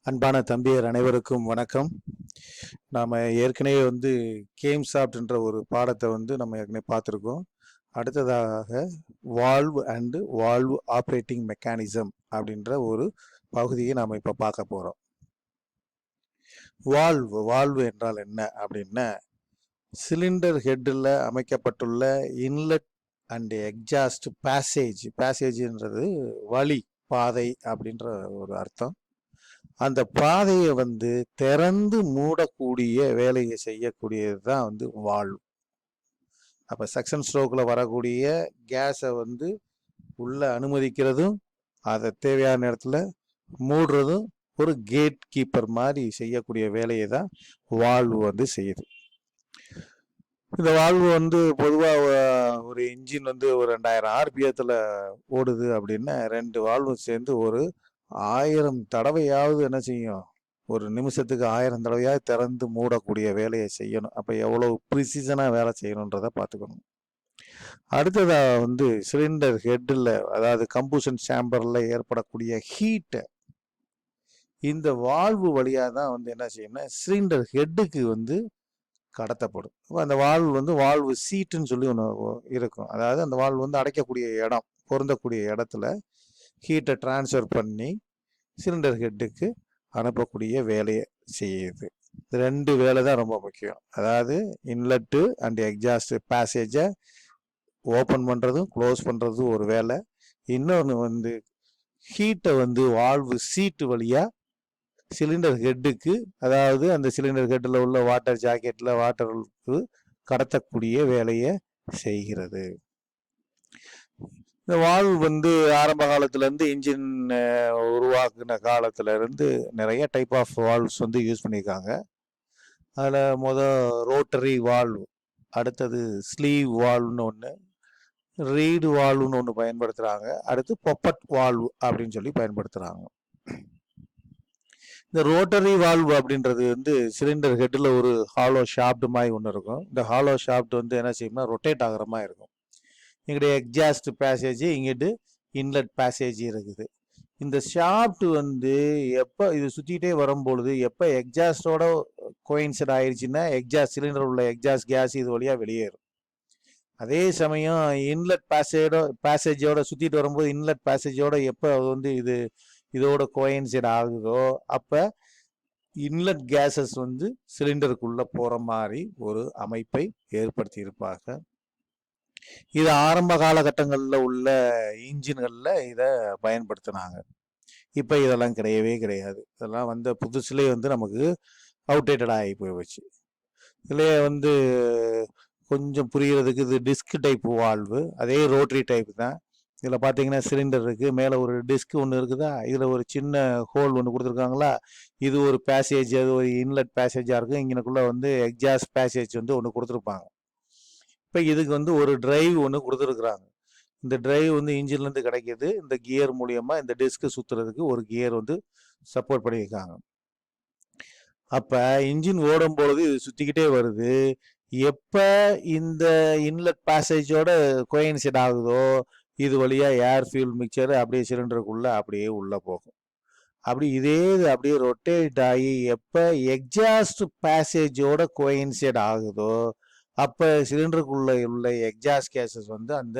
அன்பான தம்பியர் அனைவருக்கும் வணக்கம். நாம் ஏற்கனவே கேம் சாஃப்ட்ன்ற ஒரு பாடத்தை நம்ம ஏற்கனவே பார்த்துருக்கோம். அடுத்ததாக valve and valve operating mechanism அப்படின்ற ஒரு பகுதியை நாம் இப்போ பார்க்க போகிறோம். வால்வு என்றால் என்ன அப்படின்னா, சிலிண்டர் ஹெட்டில் அமைக்கப்பட்டுள்ள இன்லெட் அண்ட் எக்ஸாஸ்ட் பேசேஜ்ன்றது வழி பாதை அப்படின்ற ஒரு அர்த்தம். அந்த பாதையை திறந்து மூடக்கூடிய வேலையை செய்யக்கூடியது தான் வால்வ். அப்போ சக்ஷன் ஸ்ட்ரோக்கில் வரக்கூடிய கேஸை உள்ள அனுமதிக்கிறதும் அதை தேவையான நேரத்தில் மூடுறதும் ஒரு கேட் கீப்பர் மாதிரி செய்யக்கூடிய வேலையை தான் வால்வு செய்யுது. இந்த வால்வு பொதுவாக ஒரு இன்ஜின் ஒரு 2000 RPMத்தில் ஓடுது அப்படின்னா 2 வால்வும் சேர்ந்து ஒரு 1000 தடவையாவது என்ன செய்யும், ஒரு நிமிஷத்துக்கு 1000 தடவையாவது திறந்து மூடக்கூடிய வேலையை செய்யணும். அப்போ எவ்வளோ ப்ரிசிஷனாக வேலை செய்யணுன்றதை பார்த்துக்கணும். அடுத்ததாக சிலிண்டர் ஹெட்டில், அதாவது கம்பூஷன் சேம்பரில் ஏற்படக்கூடிய ஹீட்டை இந்த வால்வு வழியாக தான் என்ன செய்யணும்னா சிலிண்டர் ஹெட்டுக்கு கடத்தப்படும். அப்போ அந்த வால்வு வால்வு சீட்டுன்னு சொல்லி ஒன்று இருக்கும். அதாவது அந்த வால்வு அடைக்கக்கூடிய இடம், பொருந்தக்கூடிய இடத்துல ஹீட்டை டிரான்ஸ்ஃபர் பண்ணி சிலிண்டர் ஹெட்டுக்கு அனுப்பக்கூடிய வேலையை செய்யுது. இந்த 2 வேலை தான் ரொம்ப முக்கியம். அதாவது இன்லெட்டு அண்ட் எக்ஸாஸ்ட் பேசேஜை ஓப்பன் பண்ணுறதும் க்ளோஸ் பண்ணுறதும் ஒரு வேலை. இன்னொன்று ஹீட்டை வால்வு சீட்டு வழியாக சிலிண்டர் ஹெட்டுக்கு, அதாவது அந்த சிலிண்டர் ஹெட்டில் உள்ள வாட்டர் ஜாக்கெட்டில் வாட்டருக்கு கடத்தக்கூடிய வேலையை செய்கிறது. இந்த வால்வு ஆரம்ப காலத்துலேருந்து இன்ஜின் உருவாக்குன காலத்துலேருந்து நிறைய டைப் ஆஃப் வால்வ்ஸ் யூஸ் பண்ணியிருக்காங்க. அதில் ரோட்டரி வால்வ், அடுத்தது ஸ்லீவ் வால்வ்னு ஒன்று, ரீடு வால்வ்னு ஒன்று பயன்படுத்துகிறாங்க. அடுத்து பொப்பட் வால்வ் அப்படின்னு சொல்லி பயன்படுத்துகிறாங்க. இந்த ரோட்டரி வால்வ் அப்படின்றது சிலிண்டர் ஹெட்டில் ஒரு ஹாலோ ஷாஃப்ட் மாதிரி ஒன்று இருக்கும். இந்த ஹாலோ ஷாஃப்ட் என்ன செய்யும்னா ரொட்டேட் ஆகிற மாதிரி இருக்கும். இங்கிட்ட எக்ஸாஸ்ட் பேசேஜ், இங்கிட்டு இன்லெட் பேசேஜ் இருக்குது. இந்த ஷாஃப்ட் எப்போ இது சுற்றிக்கிட்டே வரும்பொழுது எப்போ எக்ஸாஸ்டோட கோயின்சைட் ஆயிடுச்சுன்னா சிலிண்டர் உள்ள எக்ஸாஸ்ட் கேஸ் இது வழியாக வெளியேறும். அதே சமயம் இன்லெட் பேசேஜோட சுற்றிட்டு வரும்போது இன்லெட் பேசேஜோட எப்போ இதோட கோயின்சைட் ஆகுதோ அப்போ இன்லெட் கேஸஸ் சிலிண்டருக்குள்ளே போகிற மாதிரி ஒரு அமைப்பை ஏற்படுத்தி இருப்பாங்க. இது ஆரம்ப காலகட்டங்களில் உள்ள இன்ஜின்களில் இதை பயன்படுத்தினாங்க. இப்போ இதெல்லாம் கிடையவே கிடையாது. இதெல்லாம் புதுசுலேயே நமக்கு அவுடேட்டடாக ஆகி போயிடுச்சு. இதுலேயே கொஞ்சம் புரிகிறதுக்கு இது டிஸ்க் டைப் வால்வு, அதே ரோட்டரி டைப் தான். இதில் பார்த்தீங்கன்னா சிலிண்டர் இருக்குது, மேலே ஒரு டிஸ்க் ஒன்று இருக்குதா, இதில் ஒரு சின்ன ஹோல் ஒன்று கொடுத்துருக்காங்களா, இது ஒரு பேசேஜ், அது ஒரு இன்லெட் பேசேஜாக இருக்குது. இங்கனக்குள்ளே எக்ஸாஸ்ட் பேசேஜ் ஒன்று கொடுத்துருப்பாங்க. இப்போ இதுக்கு ஒரு டிரைவ் ஒன்று கொடுத்துருக்குறாங்க. இந்த டிரைவ் இன்ஜின்லேருந்து கிடைக்கிது. இந்த கியர் மூலியமாக இந்த டிஸ்க்கு சுற்றுறதுக்கு ஒரு கியர் சப்போர்ட் பண்ணியிருக்காங்க. அப்போ இன்ஜின் ஓடும் பொழுது இது சுற்றிக்கிட்டே வருது. எப்போ இந்த இன்லெட் பேசேஜோட கோயின்சைட் ஆகுதோ இது வழியாக ஏர் ஃபியூல் மிக்சர் அப்படியே சிலிண்டருக்குள்ளே அப்படியே உள்ளே போகும். அப்படி அப்படியே ரொட்டேட் ஆகி எப்போ எக்ஸாஸ்ட் பேசேஜோட கோயின்சைட் ஆகுதோ அப்போ சிலிண்டருக்குள்ளே உள்ள எக்ஸாஸ்ட் கேஸஸ் அந்த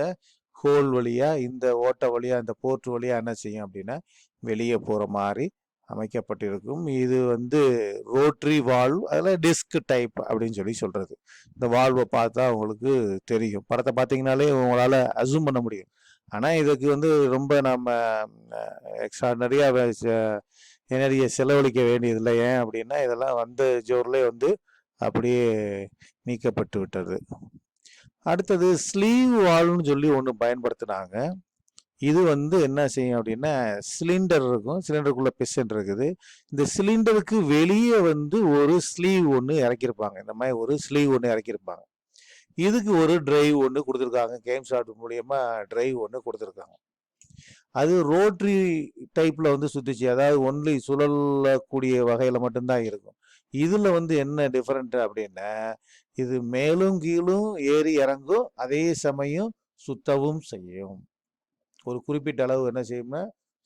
ஹோல் வழியாக, இந்த ஓட்டை வழியாக, அந்த போர்ட் வழியாக என்ன செய்யும் அப்படின்னா வெளியே போகிற மாதிரி அமைக்கப்பட்டிருக்கும். இது ரோட்டரி வால்வ், அதில் டிஸ்க் டைப் அப்படின்னு சொல்கிறது. இந்த வால்வை பார்த்தா உங்களுக்கு தெரியும். படத்தை பார்த்தீங்கனாலே உங்களால் அசூம் பண்ண முடியும். ஆனால் இதுக்கு ரொம்ப நம்ம எக்ஸ்ட்ரா நிறைய செலவழிக்க வேண்டியதில்லை. ஏன் அப்படின்னா இதெல்லாம் ஜோர்லேயே அப்படியே நீக்கப்பட்டு விட்டது. அடுத்தது ஸ்லீவ் வால்வ்னு சொல்லி ஒன்று பயன்படுத்தினாங்க. இது என்ன செய்யும் அப்படின்னா சிலிண்டர் இருக்கும், சிலிண்டருக்குள்ள பிஸ்டன் இருக்குது. இந்த சிலிண்டருக்கு வெளியே ஒரு ஸ்லீவ் ஒன்று இறக்கியிருப்பாங்க. இந்த மாதிரி ஒரு ஸ்லீவ் ஒன்று இறக்கியிருப்பாங்க. இதுக்கு ஒரு டிரைவ் ஒன்று கொடுத்துருக்காங்க. கேம் ஷாட் மூலியமா டிரைவ் ஒன்று கொடுத்துருக்காங்க. அது ரோட்டரி டைப்பில் சுற்றிச்சு, அதாவது ஒன்லி சுழலக்கூடிய வகையில் மட்டும்தான் இருக்கும். இதில் என்ன டிஃப்ரெண்ட் அப்படின்னா இது மேலும் கீழும் ஏறி இறங்கும், அதே சமயம் சுத்தவும் செய்யும். ஒரு குறிப்பிட்ட அளவு என்ன செய்யும்னா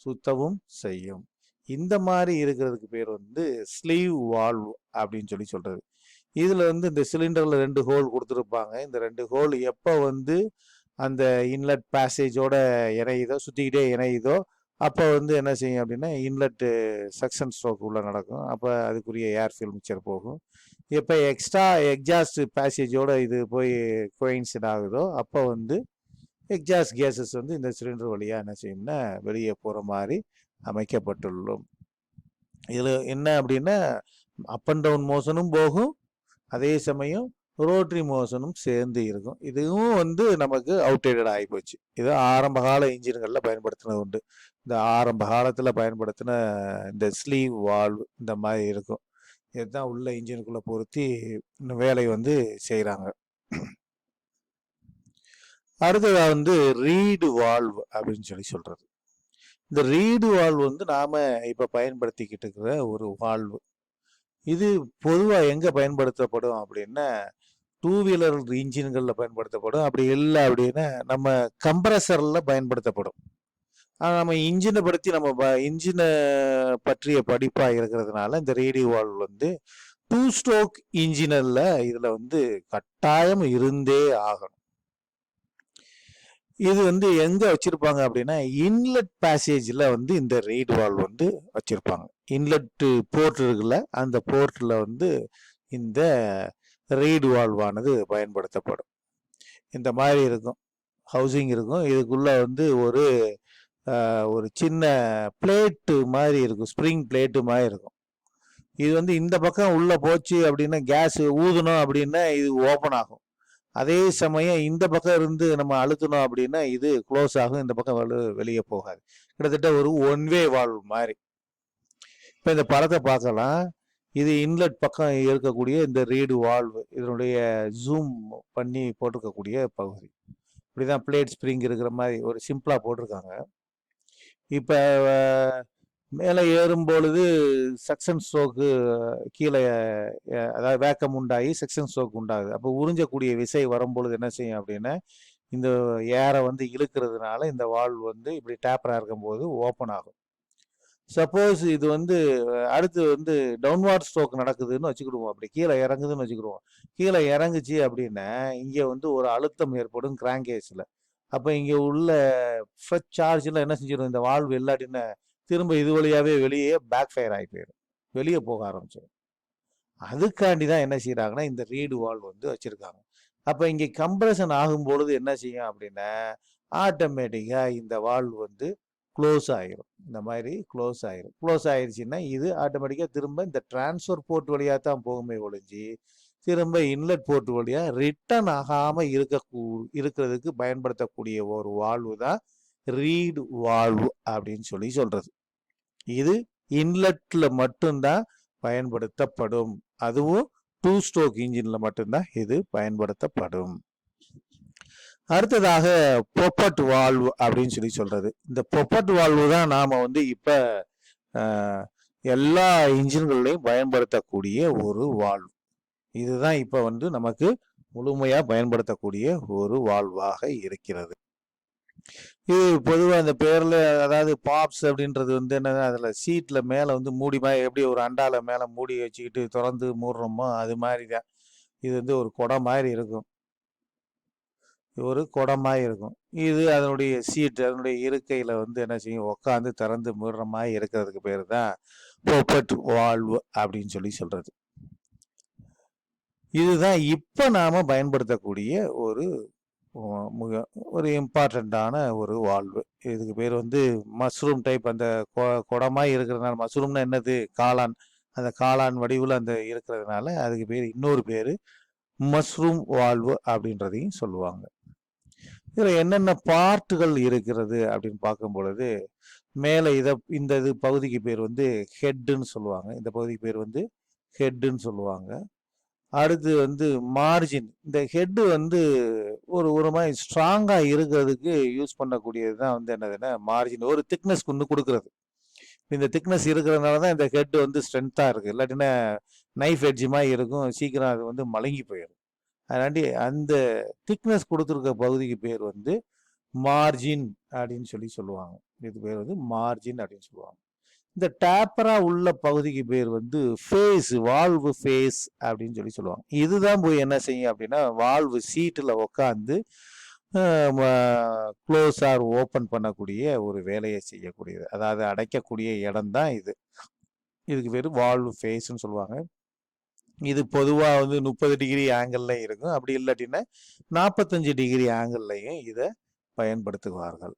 சுத்தவும் செய்யும். இந்த மாதிரி இருக்கிறதுக்கு பேர் வந்து ஸ்லீவ் வால்வ் அப்படின்னு சொல்றது. இதில் வந்து இந்த சிலிண்டரில் 2 ஹோல் கொடுத்துருப்பாங்க. இந்த 2 ஹோல் எப்போ வந்து அந்த இன்லெட் பேசேஜோட இணையுதோ, சுற்றிக்கிட்டே இணையுதோ, அப்போ வந்து என்ன செய்யும் அப்படின்னா இன்லெட்டு சக்ஷன் ஸ்ட்ரோக் உள்ள நடக்கும். அப்போ அதுக்குரிய ஏர் ஃபில் மிக்சர் போகும். எப்போ எக்ஸ்ட்ரா எக்ஸாஸ்ட் பேசேஜோட இது போய் கோயின்சிட் ஆகுதோ, அப்போ வந்து எக்ஸாஸ்ட் கேஸஸ் வந்து இந்த சிலிண்டர் வழியாக என்ன செய்யும்னா வெளியே போகிற மாதிரி அமைக்கப்பட்டுள்ளோம். இதில் என்ன அப்படின்னா அப் அண்ட் டவுன் மோஷனும் போகும், அதே சமயம் ரோட்டரி மோஷனும் சேர்ந்து இருக்கும். இதுவும் வந்து நமக்கு அவுட்டேட்டட் ஆகிப்போச்சு. இது ஆரம்ப கால இன்ஜின்களில் பயன்படுத்தினது உண்டு. இந்த ஆரம்ப காலத்தில் பயன்படுத்தின இந்த ஸ்லீவ் வால்வ் இந்த மாதிரி இருக்கும். இதுதான் உள்ள இன்ஜினுக்குள்ளே பொருத்தி வேலை வந்து செய்கிறாங்க. அடுத்ததாக வந்து ரீடு வால்வ் அப்படின்னு சொல்கிறது. இந்த ரீடு வால்வ் வந்து நாம் இப்போ பயன்படுத்திக்கிட்டு இருக்கிற ஒரு வால்வு. இது பொதுவாக எங்கே பயன்படுத்தப்படும் அப்படின்னா 2 வீலர் இன்ஜின்களில் பயன்படுத்தப்படும். அப்படி இல்லை அப்படின்னா நம்ம கம்ப்ரஸரில் பயன்படுத்தப்படும். ஆனால் நம்ம இன்ஜினை இன்ஜினை பற்றிய படிப்பாக இருக்கிறதுனால இந்த ரீடு வால்வ் வந்து 2 ஸ்ட்ரோக் இன்ஜினில் இதில் வந்து கட்டாயம் இருந்தே ஆகணும். இது வந்து எங்கே வச்சுருப்பாங்க அப்படின்னா இன்லெட் பேசேஜில் வந்து இந்த ரீடு வால்வ் வந்து வச்சுருப்பாங்க. இன்லெட்டு போர்ட் இருக்குல்ல, அந்த போர்ட்டில் வந்து இந்த ரீடு வால்வானது பயன்படுத்தப்படும். இந்த மாதிரி இருக்கும், ஹவுசிங் இருக்கும். இதுக்குள்ளே வந்து ஒரு சின்ன பிளேட்டு மாதிரி இருக்கும், ஸ்ப்ரிங் பிளேட்டு மாதிரி இருக்கும். இது வந்து இந்த பக்கம் உள்ளே போச்சு அப்படின்னா கேஸ் ஊதணும் அப்படின்னா இது ஓப்பன் ஆகும். அதே சமயம் இந்த பக்கம் இருந்து நம்ம அழுத்தணும் அப்படின்னா இது க்ளோஸ் ஆகும், இந்த பக்கம் வெளியே போகாது. கிட்டத்தட்ட ஒரு ஒன் வே வால்வ் மாதிரி. இப்போ இந்த படத்தை பார்க்கலாம். இது இன்லெட் பக்கம் இருக்கக்கூடிய இந்த ரீடு வால்வ், இதனுடைய ஜூம் பண்ணி போட்டிருக்கக்கூடிய பகுதி. இப்படிதான் பிளேட் ஸ்ப்ரிங் இருக்கிற மாதிரி ஒரு சிம்பிளாக போட்டிருக்காங்க. இப்போ மேலே ஏறும் பொழுது செக்ஷன் ஸ்ட்ரோக்கு கீழே, அதாவது வேக்கம் உண்டாகி செக்ஷன் ஸ்ட்ரோக் உண்டாகுது. அப்போ உறிஞ்சக்கூடிய விசை வரும்பொழுது என்ன செய்யும் அப்படின்னா இந்த ஏரை வந்து இழுக்கிறதுனால இந்த வால்வ் வந்து இப்படி டேப்பராக இருக்கும்போது ஓப்பன் ஆகும். சப்போஸ் இது வந்து அடுத்து வந்து டவுன்வார்ட் ஸ்ட்ரோக் நடக்குதுன்னு வச்சுக்கிடுவோம், அப்படி கீழே இறங்குதுன்னு வச்சுக்கிடுவோம். கீழே இறங்குச்சு அப்படின்னா இங்கே வந்து ஒரு அழுத்தம் ஏற்படும் கிராங்கேஜில். அப்போ இங்கே உள்ள ஃப்ரெஷ் சார்ஜில் என்ன செஞ்சிடும், இந்த வால்வ் இல்லாட்டின்னா திரும்ப இது வழியாகவே வெளியே பேக் ஃபயர் ஆகி போயிடும், வெளியே போக ஆரம்பிச்சிடும். அதுக்காண்டி தான் என்ன செய்கிறாங்கன்னா இந்த ரீடு வால்வ் வந்து வச்சுருக்காங்க. அப்போ இங்கே கம்ப்ரெஷன் ஆகும்பொழுது என்ன செய்யும் அப்படின்னா ஆட்டோமேட்டிக்காக இந்த வால்வ் வந்து க்ளோஸ் ஆகிரும். இந்த மாதிரி க்ளோஸ் ஆகிரும். க்ளோஸ் ஆகிருச்சுன்னா இது ஆட்டோமேட்டிக்காக திரும்ப இந்த டிரான்ஸ்ஃபர் போர்ட் வழியாக தான் போகுமே ஒழிஞ்சு திரும்ப இன்லெட் போர்ட் வழியாக ரிட்டர்ன் ஆகாமல் இருக்கிறதுக்கு பயன்படுத்தக்கூடிய ஒரு வால்வு தான் ரீடு வால்வு அப்படின்னு சொல்கிறது. இது இன்லெட்டில் மட்டும்தான் பயன்படுத்தப்படும். அதுவும் 2 ஸ்ட்ரோக் இன்ஜினில் மட்டும்தான் இது பயன்படுத்தப்படும். அடுத்ததாக பொப்பட் வால்வு அப்படின்னு சொல்றது. இந்த பொப்பட் வால்வு தான் நாம் வந்து இப்போ எல்லா இன்ஜின்கள்லையும் பயன்படுத்தக்கூடிய ஒரு வால்வு. இதுதான் இப்போ வந்து நமக்கு முழுமையாக பயன்படுத்தக்கூடிய ஒரு வால்வாக இருக்கிறது. இது பொதுவாக அந்த பேரில், அதாவது பாப்ஸ் அப்படின்றது வந்து என்னன்னா அதில் சீட்டில் மேலே வந்து மூடி மாதிரி எப்படி ஒரு அண்டால மேலே மூடி வச்சுக்கிட்டு திறந்து மூடுறோமோ அது மாதிரி தான். இது வந்து ஒரு குடம் மாதிரி இருக்கும், ஒரு குடமாக இருக்கும். இது அதனுடைய சீட், அதனுடைய இருக்கையில் வந்து என்ன செய்யும், உட்காந்து திறந்து மூடுற மாதிரி இருக்கிறதுக்கு பேர் தான் பொப்பட் வால்வு அப்படின்னு சொல்கிறது. இதுதான் இப்போ நாம் பயன்படுத்தக்கூடிய ஒரு இம்பார்ட்டண்ட்டான ஒரு வால்வு. இதுக்கு பேர் வந்து மஷ்ரூம் டைப். அந்த குடமாக இருக்கிறதுனால, மஷ்ரூம்னா என்னது, காளான், அந்த காளான் வடிவில் அந்த இருக்கிறதுனால அதுக்கு பேர், இன்னொரு பேர் மஷ்ரூம் வால்வு அப்படின்றதையும் சொல்லுவாங்க. இதில் என்னென்ன பார்ட்டுகள் இருக்கிறது அப்படின்னு பார்க்கும் பொழுது மேலே இந்த பகுதிக்கு பேர் வந்து ஹெட்டுன்னு சொல்லுவாங்க. இந்த பகுதிக்கு பேர் வந்து ஹெட்டுன்னு சொல்லுவாங்க. அடுத்து வந்து மார்ஜின். இந்த ஹெட்டு வந்து ஒரு மாதிரி ஸ்ட்ராங்காக இருக்கிறதுக்கு யூஸ் பண்ணக்கூடியது தான் வந்து என்னதுன்னா மார்ஜின். ஒரு திக்னஸ் கொண்டு கொடுக்குறது. இந்த திக்னஸ் இருக்கிறதுனால தான் இந்த ஹெட் வந்து ஸ்ட்ரென்த்தாக இருக்குது. இல்லாட்டினா நைஃப் எட்ஜி மாதிரி இருக்கும், சீக்கிரம் அது வந்து மலங்கி போயிடும். அதனாண்டி அந்த திக்னஸ் கொடுத்துருக்க பகுதிக்கு பேர் வந்து மார்ஜின் அப்படின்னு சொல்லுவாங்க. இது பேர் வந்து மார்ஜின் அப்படின்னு சொல்லுவாங்க. இந்த டேப்பரா உள்ள பகுதிக்கு பேர் வந்து ஃபேஸ், வால்வு ஃபேஸ் அப்படின்னு சொல்லுவாங்க. இதுதான் போய் என்ன செய்யும் அப்படின்னா வால்வு சீட்டில் உக்காந்து க்ளோஸ் ஆர் ஓப்பன் பண்ணக்கூடிய ஒரு வேலையை செய்யக்கூடியது. அதாவது அடைக்கக்கூடிய இடம் தான் இது. இதுக்கு பேர் வால்வு ஃபேஸ்ன்னு சொல்லுவாங்க. இது பொதுவாக வந்து 30 டிகிரி ஆங்கிளில் இருக்கும். அப்படி இல்லாட்டின்னா 45 டிகிரி ஆங்கிள்லையும் இதை பயன்படுத்துவார்கள்.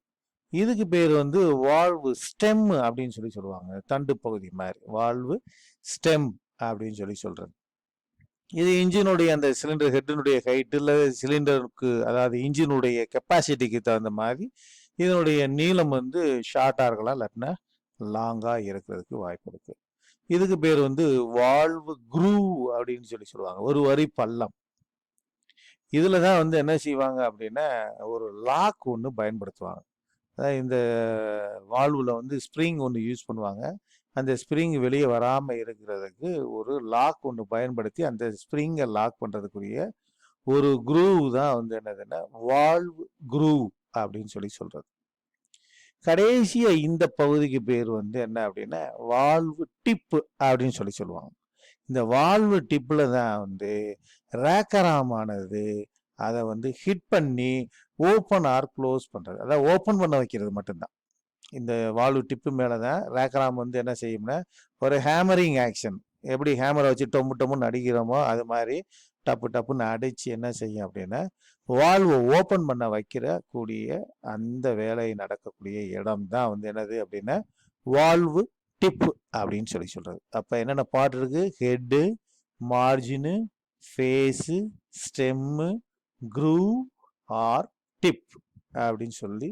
இதுக்கு பேர் வந்து வால்வு ஸ்டெம் அப்படின்னு சொல்லுவாங்க. தண்டு பகுதி மாதிரி வால்வு ஸ்டெம் அப்படின்னு சொல்றது. இது இன்ஜினுடைய அந்த சிலிண்டர் ஹெட்டினுடைய ஹைட்டு இல்லை சிலிண்டருக்கு அதாவது இன்ஜினுடைய கெப்பாசிட்டிக்கு தகுந்த மாதிரி இதனுடைய நீளம் வந்து ஷார்ட்டாக இருக்கலாம், இல்லாட்டினா லாங்காக இருக்கிறதுக்கு வாய்ப்பு இருக்கு. இதுக்கு பேர் வந்து வால்வு க்ரூவ் அப்படின்னு சொல்லுவாங்க. ஒரு வரி பள்ளம். இதில் தான் வந்து என்ன செய்வாங்க அப்படின்னா ஒரு லாக் ஒன்று பயன்படுத்துவாங்க. அதாவது இந்த வால்வில் வந்து ஸ்ப்ரிங் ஒன்று யூஸ் பண்ணுவாங்க. அந்த ஸ்ப்ரிங் வெளியே வராமல் இருக்கிறதுக்கு ஒரு லாக் ஒன்று பயன்படுத்தி அந்த ஸ்ப்ரிங்கை லாக் பண்ணுறதுக்குரிய ஒரு குரூவ் தான் வந்து என்னதுன்னா வால்வு குரூவ் அப்படின்னு சொல்றது. கடைசியா இந்த பகுதிக்கு பேர் வந்து என்ன அப்படின்னா வால்வு டிப்பு அப்படின்னு சொல்லுவாங்க. இந்த வால்வு டிப்பில் தான் வந்து ரேக்கராமானது அதை வந்து ஹிட் பண்ணி ஓப்பன் ஆர் க்ளோஸ் பண்ணுறது, அதாவது ஓப்பன் பண்ண வைக்கிறது மட்டும்தான். இந்த வால்வு டிப்பு மேலே தான் ரேக்கராம் வந்து என்ன செய்யும்னா ஒரு ஹேமரிங் ஆக்ஷன், எப்படி ஹேமரை வச்சு டொம்முன்னு அடிக்கிறோமோ அது மாதிரி டப்பு டப்புன்னு அடித்து என்ன செய்யும் அப்படின்னா வால்வை ஓப்பன் பண்ண வைக்கிற கூடிய அந்த வேலை நடக்கக்கூடிய இடம் தான் வந்து என்னது அப்படின்னா வால்வு டிப்பு அப்படின்னு சொல்றது. அப்போ என்னென்ன பார்ட் இருக்கு? Head, margin, face, stem, groove or tip அப்படின்னு சொல்லி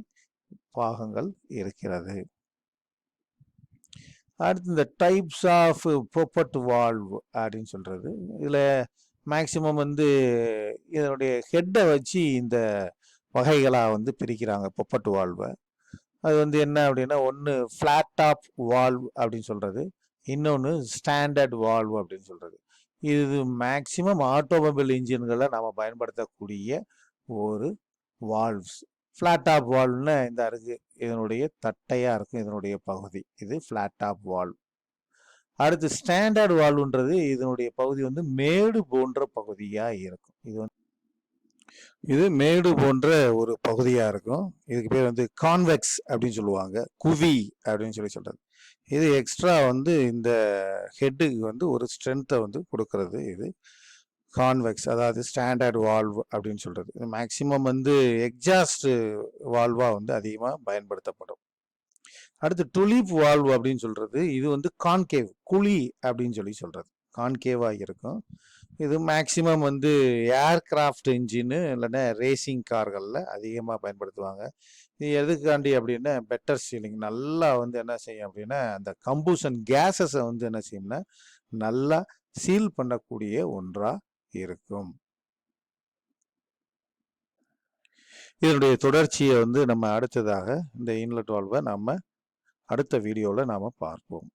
பாகங்கள் இருக்கிறது. அடுத்து இந்த டைப்ஸ் ஆஃப் பொப்பட் வால்வ் அப்படின்னு சொல்றது. இதில் மேக்சிமம் வந்து இதனுடைய ஹெட்டை வச்சு இந்த வகைகளாக வந்து பிரிக்கிறாங்க பொப்பட் வால்வை. அது வந்து என்ன அப்படின்னா ஒன்று ஃப்ளாட் டாப் வால்வ் அப்படின்னு சொல்றது, இன்னொன்று ஸ்டாண்டர்ட் வால்வ் அப்படின்னு சொல்றது. இது மேக்சிமம் ஆட்டோமொபைல் இன்ஜின்களை நம்ம பயன்படுத்தக்கூடிய ஒரு வால்வ்ஸ். ஃப்ளாட் டாப் வால்வ்னா இந்த இருக்கு, இதனுடைய தட்டையாக இருக்கும் இதனுடைய பகுதி, இது ஃப்ளாட் டாப் வால்வ். அடுத்து ஸ்டாண்டர்ட் வால்வ்ன்றது இதனுடைய பகுதி வந்து மேடு போன்ற பகுதியாக இருக்கும். இது மேடு போன்ற ஒரு பகுதியாக இருக்கும். இதுக்கு பேர் வந்து கான்வெக்ஸ் அப்படின்னு சொல்லுவாங்க, குவி அப்படின்னு சொல்றது. இது எக்ஸ்ட்ரா வந்து இந்த ஹெட்டுக்கு வந்து ஒரு ஸ்ட்ரென்த்தை வந்து கொடுக்கறது. இது கான்வெக்ஸ், அதாவது ஸ்டாண்டர்ட் வால்வ் அப்படின்னு சொல்றது. இது மேக்சிமம் வந்து எக்ஸாஸ்ட் வால்வாக வந்து அதிகமாக பயன்படுத்தப்படும். அடுத்து டுலிப் வால்வ் அப்படின்னு சொல்றது, இது வந்து கான்கேவ், குழி அப்படின்னு சொல்றது, கான்கேவாக இருக்கும். இது மேக்சிமம் வந்து ஏர்கிராஃப்ட் இன்ஜின்னு இல்லைன்னா ரேசிங் கார்களில் அதிகமாக பயன்படுத்துவாங்க. இது எதுக்காண்டி அப்படின்னா பெட்டர் சீலிங், நல்லா வந்து என்ன செய்யும் அப்படின்னா அந்த கம்பூஷன் கேஸஸை வந்து என்ன செய்யும்னா நல்லா சீல் பண்ணக்கூடிய ஒன்றாக இருக்கும். இதனுடைய தொடர்ச்சியை வந்து நம்ம அடுத்ததாக இந்த இன்லெட் வால்வை நம்ம அடுத்த வீடியோவில் நாம் பார்ப்போம்.